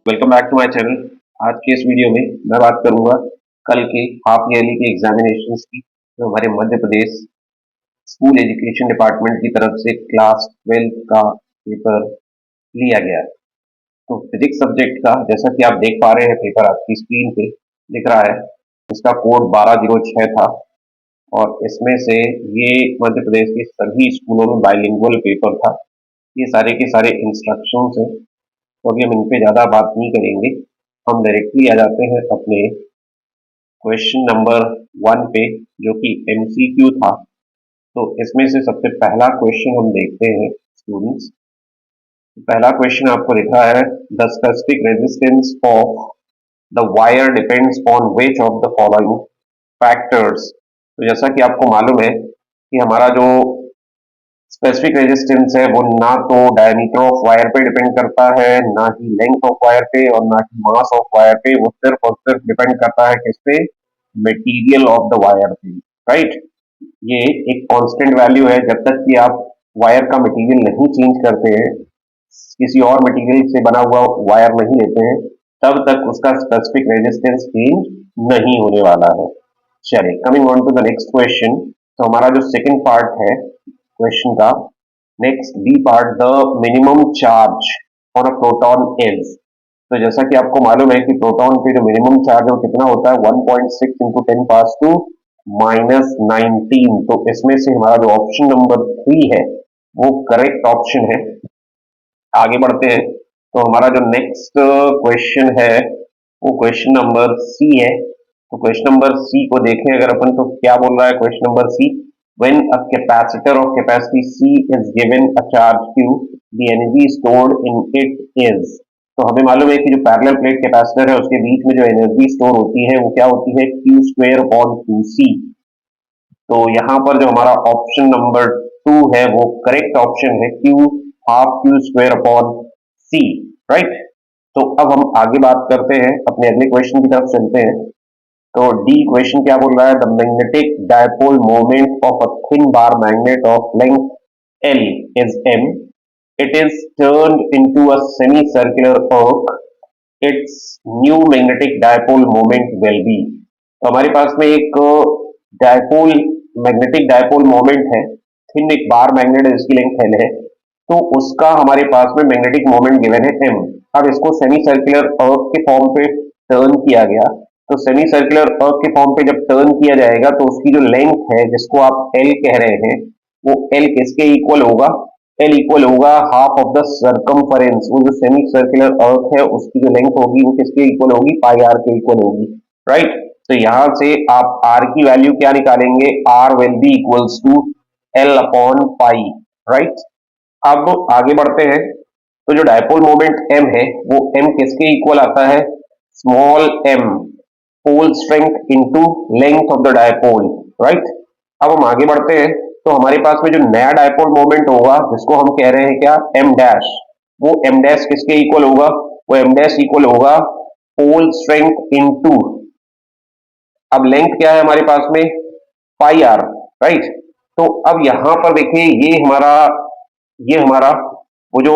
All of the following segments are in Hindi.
Welcome back to my channel. आज के इस वीडियो में मैं बात करूंगा कल के हाफ ईयरली के एग्जामिनेशंस की, जो हमारे Madhya Pradesh school education department की तरफ से क्लास 12 का पेपर लिया गया है। तो फिजिक्स सब्जेक्ट का, जैसा कि आप देख पा रहे हैं, पेपर आपकी स्क्रीन पे दिख रहा है। इसका कोड 1206 था और इसमें से ये मध्य प्रदेश के सभी स्कूलों में बाइलिंगुअल पेपर था। ये सारे के सारे इंस्ट्रक्शंस हैं, तो अभी हम इन पे ज़्यादा बात नहीं करेंगे। हम डायरेक्टली आ जाते हैं अपने क्वेश्चन नंबर 1 पे, जो कि एमसीक्यू था। तो इसमें से सबसे पहला क्वेश्चन हम देखते हैं स्टूडेंट्स। पहला क्वेश्चन आपको दिखा है, the specific resistance of the wire depends on which of the following factors. तो जैसा कि आपको मालूम है कि हमारा जो स्पेसिफिक रेजिस्टेंस है वो ना तो डायमीटर ऑफ वायर पे डिपेंड करता है, ना ही लेंथ ऑफ वायर पे, और ना ही मास ऑफ वायर पे। वो सिर्फ और सिर्फ डिपेंड करता है किस पे? मटेरियल ऑफ द वायर पे, राइट। ये एक कांस्टेंट वैल्यू है। जब तक कि आप वायर का मटेरियल नहीं चेंज करते हैं, किसी और मटेरियल से बना हुआ वायर नहीं लेते हैं, तब तक उसका स्पेसिफिक रेजिस्टेंस चेंज नहीं होने वाला है। चलिए, coming on to the next question. तो हमारा जो सेकंड पार्ट है क्वेश्चन का, next B part, the minimum charge on a proton is. तो जैसा कि आपको मालूम है कि प्रोटॉन पे जो मिनिमम चार्ज है वो कितना होता है? 1.6 इंटू 10⁻⁻19। तो इसमें से हमारा जो ऑप्शन नंबर 3 है वो करेक्ट ऑप्शन है। आगे बढ़ते हैं। तो हमारा जो नेक्स्ट क्वेश्चन है वो क्वेश्चन नंबर सी है। तो क्वेश्चन नंबर सी को देखें अगर अपन, तो क्या बोल रहा है question number C? When a capacitor of capacity C is given a charge Q, the energy stored in it is। तो हमें मालूम है कि जो पैरेलल प्लेट कैपेसिटर है उसके बीच में जो एनर्जी स्टोर होती है वो क्या होती है? Q square upon QC। तो यहाँ पर जो हमारा ऑप्शन नंबर 2 है वो करेक्ट ऑप्शन है, Q half Q square upon C, right. तो अब हम आगे बात करते हैं, अपने अगले क्वेश्चन की तरफ चलते हैं। तो डी क्वेश्चन क्या बोल रहा है? The magnetic dipole moment of a thin bar magnet of length L is M. It is turned into a semicircular arc. Its new magnetic dipole moment will be। तो हमारे पास में एक डायपोल, मैग्नेटिक डायपोल मोमेंट है। थिन एक बार मैग्नेट है जिसकी लेंथ L है, तो उसका हमारे पास में मैग्नेटिक मोमेंट गिवन है M। अब इसको सेमी सर्कुलर अर्क के फॉर्म पे टर्न किया गया। तो सेमी सर्कुलर अर्क के फॉर्म पे जब टर्न किया जाएगा तो उसकी जो लेंथ है, जिसको आप L कह रहे हैं, वो L किसके इक्वल होगा? L इक्वल होगा हाफ ऑफ द सर्कमफरेंस। वो जो सेमी सर्कुलर अर्क है उसकी जो लेंथ होगी वो किसके इक्वल होगी? पाई आर के इक्वल होगी, राइट। तो यहां से आप R की वैल्यू क्या निकालेंगे? R will be equals to L upon pi, right. अब आगे बढ़ते हैं। तो जो डायपोल मोमेंट M है वो M किसके इक्वल आता है? Small m pole strength into length of the dipole, right. अब हम आगे बढ़ते हैं। तो हमारे पास में जो नया डायपोल मोमेंट होगा, जिसको हम कह रहे हैं क्या? M डैश, वो M डैश किसके इक्वल होगा? वो M डैश इक्वल होगा पोल स्ट्रेंथ इनटू, अब लेंथ क्या है हमारे पास में? पाई आर, राइट। तो अब यहां पर देखिए, ये हमारा वो जो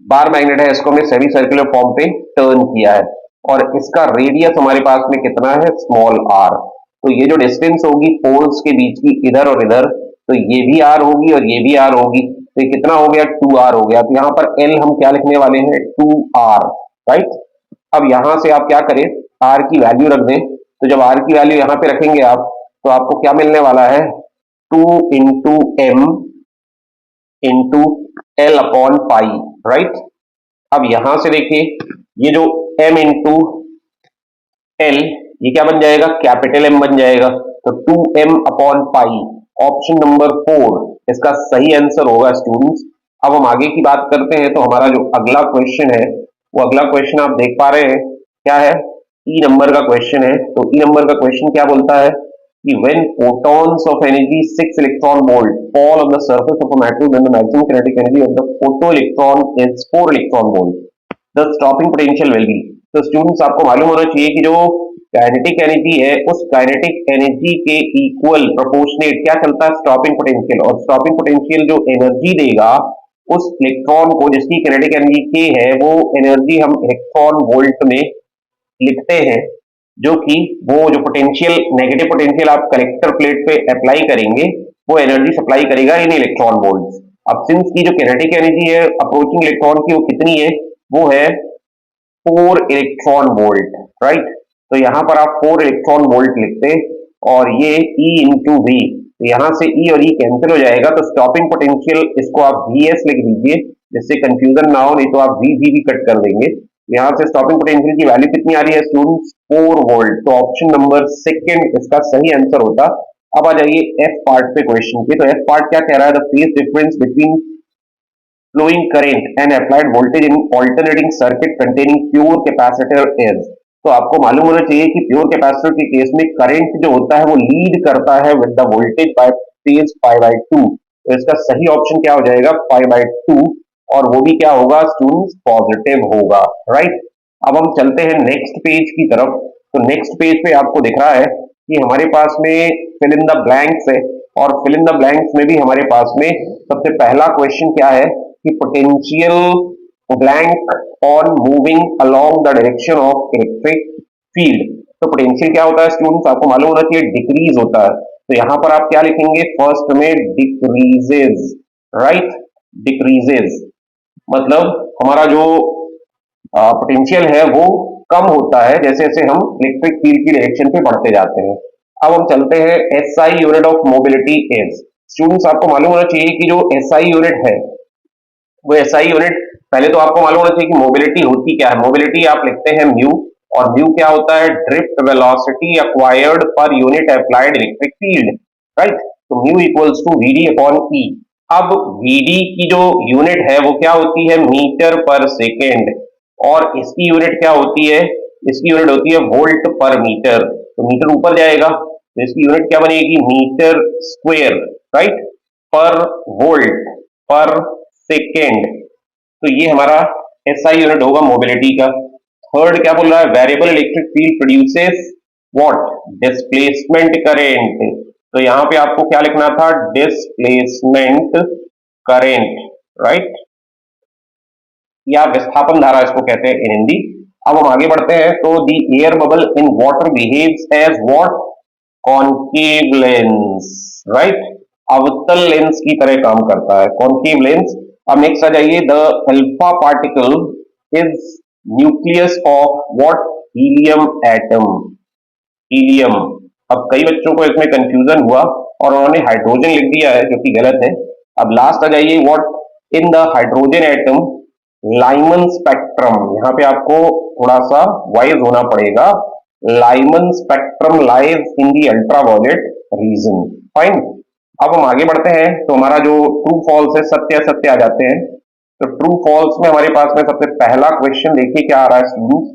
बार मैग्नेट है इसको हमने सेमी सर्कुलर फॉर्म पे टर्न किया है, और इसका रेडियस हमारे पास में कितना है? Small R. तो ये जो डिस्टेंस होगी पोल्स के बीच की, इधर और इधर, तो ये भी आर होगी और ये भी आर होगी। तो ये कितना हो गया? 2r हो गया। तो यहाँ पर L हम क्या लिखने वाले हैं? 2r, right. अब यहां से आप क्या करें? R की वैल्यू रख दें। तो जब R की वैल्यू यहां पे रखेंगे आप, तो आपको क्या मिलने वाला है? 2 into M into L upon pi, right. अब यहां से देखिए, ये जो m इंटू एल, ये क्या बन जाएगा? कैपिटल M बन जाएगा। तो 2m upon pi, option number 4 इसका सही आंसर होगा स्टूडेंट्स। अब हम आगे की बात करते हैं। तो हमारा जो अगला क्वेश्चन है, वो अगला क्वेश्चन आप देख पा रहे हैं क्या है? ई नंबर का क्वेश्चन है। तो ई नंबर का क्वेश्चन क्या बोलता है कि when photons of energy 6 electron volt fall on the surface of a metal, then the maximum kinetic energy of the photoelectron is 4 electron volt, the stopping potential will be। तो स्टूडेंट्स आपको मालूम होना चाहिए कि जो काइनेटिक एनर्जी है, उस काइनेटिक एनर्जी के इक्वल प्रोपोर्शनेट क्या चलता है? Stopping potential. और स्टॉपिंग पोटेंशियल जो एनर्जी देगा उस इलेक्ट्रॉन को जिसकी किनेटिक एनर्जी के है वो एनर्जी हम इलेक्ट्रॉन वोल्ट में लिखते हैं, जो कि वो जो पोटेंशियल नेगेटिव पोटेंशियल आप कलेक्टर प्लेट पे अप्लाई करेंगे वो एनर्जी सप्लाई करेगा इन इलेक्ट्रॉन वोल्ट्स। अब सिंस की जो किनेटिक एनर्जी है अप्रोचिंग इलेक्ट्रॉन की वो कितनी है, वो है 4 इलेक्ट्रॉन वोल्ट, राइट। तो यहां पर आप 4 इलेक्ट्रॉन वोल्ट लिखते और ये E इंटू वी, तो यहां से E और E कैंसिल हो जाएगा, तो स्टॉपिंग पोटेंशियल इसको आप VS लिख दीजिए जिससे कंफ्यूजन ना हो, नहीं तो आप VV भी कट कर देंगे। यहां से स्टॉपिंग पोटेंशियल की वैल्यू कितनी आ रही है स्टूडेंट्स, 4 वोल्ट। तो ऑप्शन नंबर सेकंड इसका सही आंसर होता। अब आ जाइए F पार्ट पे क्वेश्चन के, तो F पार्ट क्या कह रहा है, the phase difference between flowing current and applied voltage in alternating circuit containing pure capacitor is। तो आपको मालूम होना चाहिए कि प्योर कैपेसिटर के केस में करंट जो होता है वो लीड करता है with the voltage by phase π/2। तो इसका सही ऑप्शन क्या हो जाएगा, π/2, और वो भी क्या होगा स्टूडेंट्स, पॉजिटिव होगा, राइट। अब हम चलते हैं नेक्स्ट पेज की तरफ। तो नेक्स्ट पेज पे आपको दिख रहा है कि हमारे पास में फिल इन द ब्लैंक्स है, और फिल इन द ब्लैंक्स में भी हमारे पास में सबसे पहला क्वेश्चन क्या है कि potential blank on moving along the direction of electric field. तो पोटेंशियल क्या होता है स्टूडेंट्स, आपको मालूम होना चाहिए डिक्रीज होता है। तो यहां पर आप क्या लिखेंगे, फर्स्ट में डिक्रीजेज, राइट, डिक्रीजेज मतलब हमारा जो पोटेंशियल है वो कम होता है जैसे जैसे हम इलेक्ट्रिक फील्ड की डायरेक्शन पे बढ़ते जाते हैं। अब हम चलते हैं SI unit of mobility is. Students आपको मालूम होना चाहिए कि जो SI यूनिट है वो SI यूनिट, पहले तो आपको मालूम होना चाहिए कि मोबिलिटी होती क्या है। मोबिलिटी आप लिखते हैं म्यू, और म्यू क्या होता है, ड्रिफ्ट वेलोसिटी एक्वायर्ड पर unit applied electric field, right. तो mu equals to VD upon E। अब VD की जो यूनिट है वो क्या होती है, मीटर पर सेकेंड, और इसकी यूनिट क्या होती है, इसकी यूनिट होती है वोल्ट पर मीटर। तो मीटर ऊपर जाएगा तो इसकी यूनिट क्या बनेगी, मीटर स्क्वायर, राइट, पर वोल्ट पर सेकेंड। तो ये हमारा SI यूनिट होगा मोबिलिटी का। थर्ड क्या बोल रहा है, variable electric field produces what, displacement current. तो यहां पे आपको क्या लिखना था, डिस्प्लेसमेंट करेंट, राइट, या विस्थापन धारा इसको कहते हैं इन हिंदी। अब हम आगे बढ़ते हैं, तो the air bubble in water behaves as what, concave lens, right, अवतल लेंस की तरह काम करता है, कॉन्केव लेंस। अब नेक्स्ट आ जाइए, the alpha particle is nucleus of what, helium atom, helium. अब कई बच्चों को इसमें कंफ्यूजन हुआ और उन्होंने हाइड्रोजन लिख दिया है जो कि गलत है। अब लास्ट आ जाइए, what in the hydrogen atom Lyman spectrum. यहां पे आपको थोड़ा सा वाइज होना पड़ेगा, Lyman spectrum lies in the ultraviolet region, fine. अब हम आगे बढ़ते हैं, तो हमारा जो ट्रू फॉल्स है, सत्य असत्य आ जाते हैं। तो ट्रू फॉल्स में हमारे पास में सबसे पहला क्वेश्चन देखिए क्या आ रहा है students,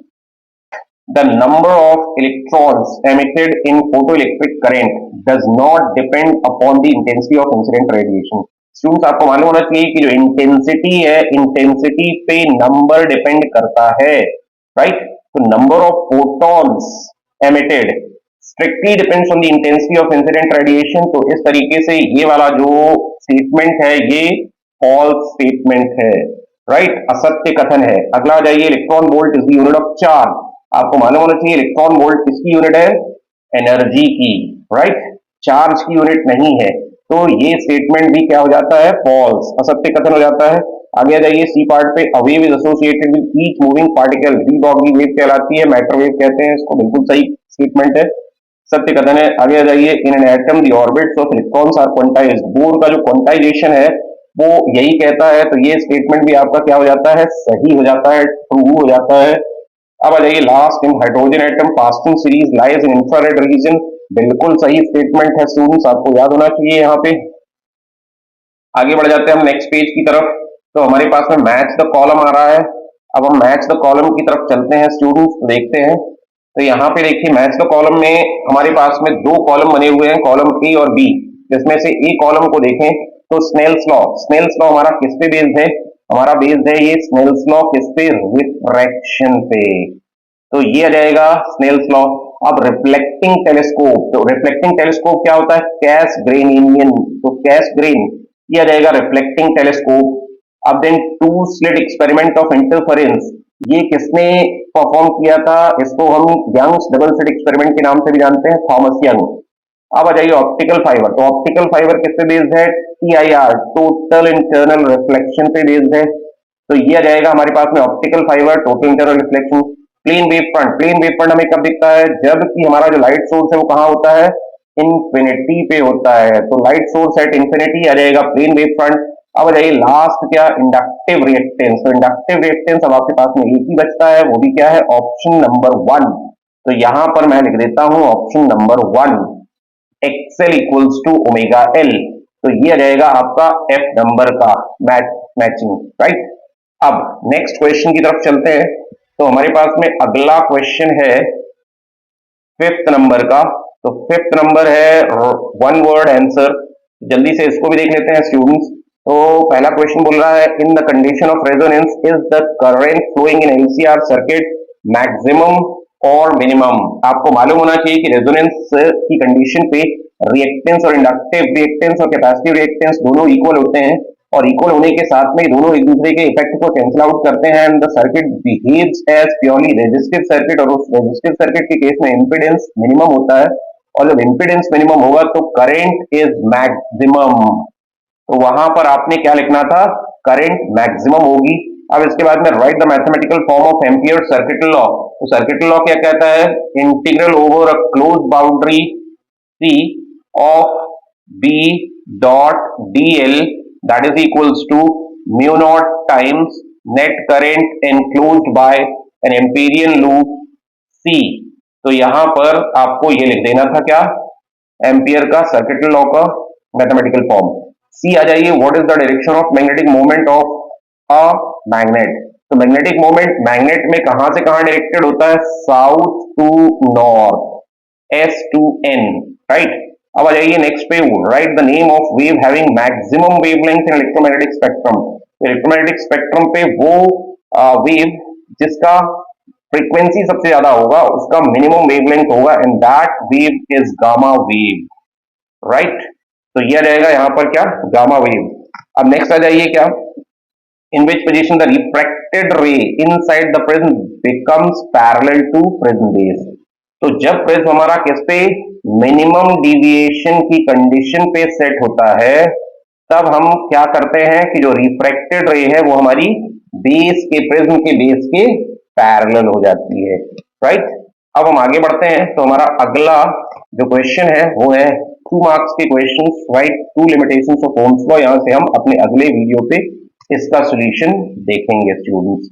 the number of electrons emitted in photoelectric current does not depend upon the intensity of incident radiation. Students आपको मालूम होना चाहिए कि जो इंटेंसिटी है, इंटेंसिटी पे नंबर डिपेंड करता है, राइट। तो number of photons emitted strictly depends on the intensity of incident radiation. तो इस तरीके से ये वाला जो स्टेटमेंट है ये फॉल्स स्टेटमेंट है, राइट, असत्य कथन है। अगला आ जाइए, electron volt is the unit of charge. आपको मालूम होना चाहिए इलेक्ट्रॉन वोल्ट किसकी यूनिट है, एनर्जी की, राइट, चार्ज की यूनिट नहीं है। तो ये स्टेटमेंट भी क्या हो जाता है, फॉल्स, असत्य कथन हो जाता है। आगे आ जाइए, सी पार्ट पे, a wave is associated with each moving particle, de Broglie wave कहलाती है, मैटर वेव कहते हैं इसको, बिल्कुल सही स्टेटमेंट है, सत्य कथन है। आगे आ जाइए, in an atom the orbits of electrons are quantised. Bohr का जो क्वांटाइजेशन है वो यही कहता है, तो ये स्टेटमेंट भी आपका क्या हो जाता है, सही हो जाता है, ट्रू हो जाता है। अब आ जाइए last, in hydrogen atom passing series lies in infrared reason, बिल्कुल सही स्टेटमेंट है स्टूडेंट्स, आपको याद होना चाहिए यहाँ पे। आगे बढ़ जाते हैं हम नेक्स्ट पेज की तरफ, तो हमारे पास में मैच द कॉलम आ रहा है। अब हम मैच द कॉलम की तरफ चलते हैं स्टूडेंट्स, देखते हैं। तो यहाँ पे देखिए, मैच द कॉलम में हमारे पास में दो कॉलम बने हुए हैं, कॉलम ए और बी। जिसमें से ए कॉलम को देखें तो स्नेल्स लॉ, स्नेल्स लॉ हमारा किस पे बेस्ड है, हमारा बेस्ड है ये स्नेल्स लॉ किस पे, रिफ्रैक्शन पे। तो ये आ जाएगा स्नेल्स लॉ। अब रिफ्लेक्टिंग टेलीस्कोप, तो रिफ्लेक्टिंग टेलीस्कोप क्या होता है, कैसग्रेनियन, तो कैसग्रेन, ये आ जाएगा रिफ्लेक्टिंग टेलीस्कोप। अब then two slit experiment of interference, ये किसने परफॉर्म किया था? इसको हम यंग्स डबल स्लिट एक्सपेरिमेंट के नाम से भी जानते हैं, थॉमस यंग। अब आ जाइए ऑप्टिकल फाइबर, तो ऑप्टिकल फाइबर किस पे बेस्ड है? TIR, टोटल इंटरनल रिफ्लेक्शन पे बेस्ड है। तो ये आ जाएगा हमारे पास में optical fibre, total internal reflection. Plane wave front, plane wave front हमें कब दिखता है? जब कि हमारा जो लाइट सोर्स है वो कहाँ होता है? इंफिनिटी पे होता है। तो लाइट सोर्स एट इंफिनिटी आ जाएगा प्लेन वेव फ्रंट। अब आ जाइए लास्ट क्या? Inductive reactance. तो इंडक्टिव रिएक्टेंस अब आपके पास में एक ही बचता है, वो भी क्या है? Option number 1। तो यहां पर मैं लिख देता हूं option number 1, XL equals to omega L. तो ये आ जाएगा आपका एफ नंबर का मैचिंग, राइट। अब नेक्स्ट क्वेश्चन की तरफ चलते हैं। तो हमारे पास में अगला क्वेश्चन है 5th नंबर का। तो 5th नंबर है वन वर्ड आंसर, जल्दी से इसको भी देख लेते हैं स्टूडेंट्स। तो पहला क्वेश्चन बोल रहा है, in the condition of resonance is the current flowing in LCR circuit maximum और मिनिमम। आपको मालूम होना चाहिए कि रेजोनेंस की कंडीशन पे रिएक्टेंस और इंडक्टिव रिएक्टेंस और कैपेसिटिव रिएक्टेंस दोनों इक्वल होते हैं, और इक्वल होने के साथ में दोनों एक दूसरे के इफेक्ट को कैंसिल आउट करते हैं and the circuit behaves as purely resistive circuit. और उस रेजिस्टिव सर्किट के केस में इंपीडेंस मिनिमम होता है, और जब इंपीडेंस मिनिमम होगा तो करंट इज मैक्सिमम। तो वहां पर आपने क्या लिखना था? करंट मैक्सिमम होगी। अब इसके बाद में right the mathematical form of ampere circuit law. तो सर्किट लॉ क्या कहता है? Integral over a close boundary C of B dot DL that is equals to mu naught times net current enclosed by an Amperian loop C। तो यहां पर आपको ये लिख देना था क्या? एम्पियर का सर्किट लॉ का मैथमेटिकल फॉर्म। सी आ जाइए, what is the direction of magnetic moment of a magnet. तो मैग्नेटिक मोमेंट मैग्नेट में कहां से कहां डायरेक्टेड होता है? South to north, S to N, right. अब आ जाइए नेक्स्ट पे, right the name of wave having maximum wavelength in electromagnetic spectrum. Electromagnetic spectrum पे वो वेव जिसका फ्रीक्वेंसी सबसे ज्यादा होगा उसका मिनिमम वेवलेंथ होगा, and that wave is gamma wave, right. तो ये आ जाएगा यहां पर क्या? Gamma wave. अब नेक्स्ट आ जाइए क्या? In which position the refracted ray inside the prism becomes parallel to prism base. तो जब प्रिज्म हमारा किस पे? मिनिमम डिविएशन की कंडीशन पे सेट होता है, तब हम क्या करते हैं कि जो रिफ्रैक्टेड रे है वो हमारी बेस के, प्रिज्म के बेस के पैरेलल हो जाती है, राइट। अब हम आगे बढ़ते हैं। तो हमारा अगला जो क्वेश्चन है वो है 2 मार्क्स के questions, right, 2 limitations of Ohm's law. यहां से हम अपने अगले वीडियो पे इसका सॉल्यूशन देखेंगे स्टूडेंट्स।